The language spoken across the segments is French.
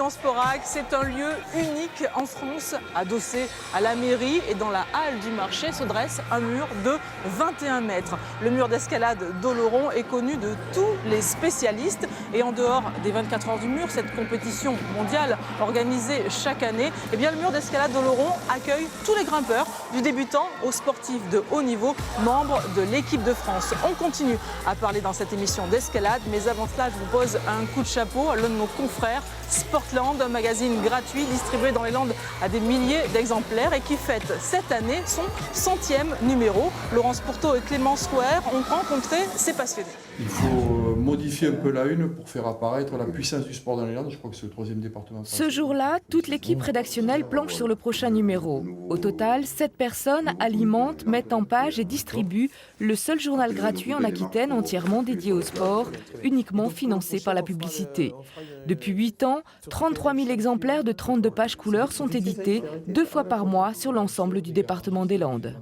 dans Sporac, c'est un lieu unique en France. Adossé à la mairie et dans la halle du marché se dresse un mur de 21 mètres. Le mur d'escalade d'Oloron est connu de tous les spécialistes. Et en dehors des 24 heures du mur, cette compétition mondiale organisée chaque année, eh bien, le mur d'escalade d'Oloron accueille tous les grimpeurs, du débutant aux sportifs de haut niveau, membres de l'équipe de France. On continue à parler dans cette émission d'escalade, mais avant cela, je vous pose un coup de chapeau à l'un de nos confrères, Sportland, un magazine gratuit distribué dans les Landes à des milliers d'exemplaires et qui fête cette année son 100e numéro. Laurence Pourteau et Clément Square ont rencontré ces passionnés. Il faut modifier un peu la une pour faire apparaître la puissance du sport dans les Landes. Je crois que c'est le 3e département. Ce jour-là, toute l'équipe rédactionnelle planche sur le prochain numéro. Au total, 7 personnes alimentent, mettent en page et distribuent le seul journal gratuit en Aquitaine entièrement dédié au sport, uniquement financé par la publicité. Depuis 8 ans, 33 000 exemplaires de 32 pages couleurs sont édités 2 fois par mois sur l'ensemble du département des Landes.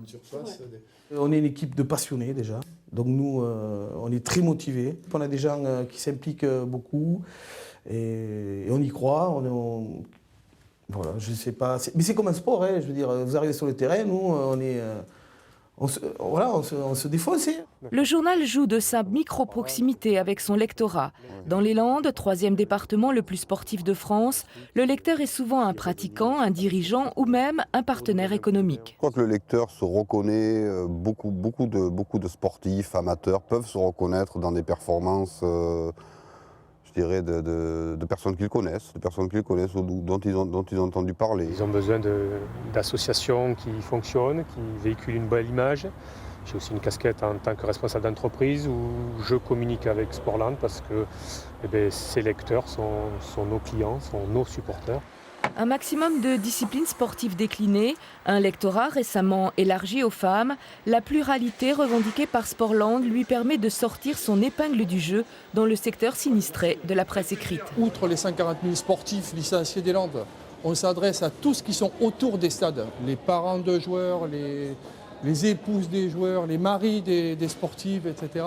On est une équipe de passionnés déjà, donc nous on est très motivés. On a des gens qui s'impliquent beaucoup et on y croit. Voilà, je sais pas, mais c'est comme un sport, hein, je veux dire, vous arrivez sur le terrain, nous on se défonce. Le journal joue de sa micro-proximité avec son lectorat. Dans les Landes, 3e département le plus sportif de France, le lecteur est souvent un pratiquant, un dirigeant ou même un partenaire économique. Je crois que le lecteur se reconnaît, beaucoup de sportifs, amateurs peuvent se reconnaître dans des performances, je dirais, de personnes qu'ils connaissent, ou dont ils ont entendu parler. Ils ont besoin d'associations qui fonctionnent, qui véhiculent une belle image. J'ai aussi une casquette en tant que responsable d'entreprise où je communique avec Sportland parce que ces lecteurs sont nos clients, sont nos supporters. Un maximum de disciplines sportives déclinées, un lectorat récemment élargi aux femmes, la pluralité revendiquée par Sportland lui permet de sortir son épingle du jeu dans le secteur sinistré de la presse écrite. Outre les 140 000 sportifs licenciés des Landes, on s'adresse à tous qui sont autour des stades, les parents de joueurs, les épouses des joueurs, les maris des sportifs, etc.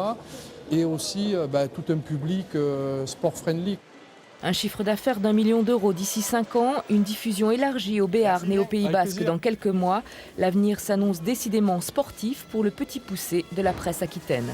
Et aussi tout un public sport-friendly. Un chiffre d'affaires d'1 million d'euros d'ici 5 ans, une diffusion élargie au Béarn et au Pays Basque dans quelques mois. L'avenir s'annonce décidément sportif pour le petit poussé de la presse aquitaine.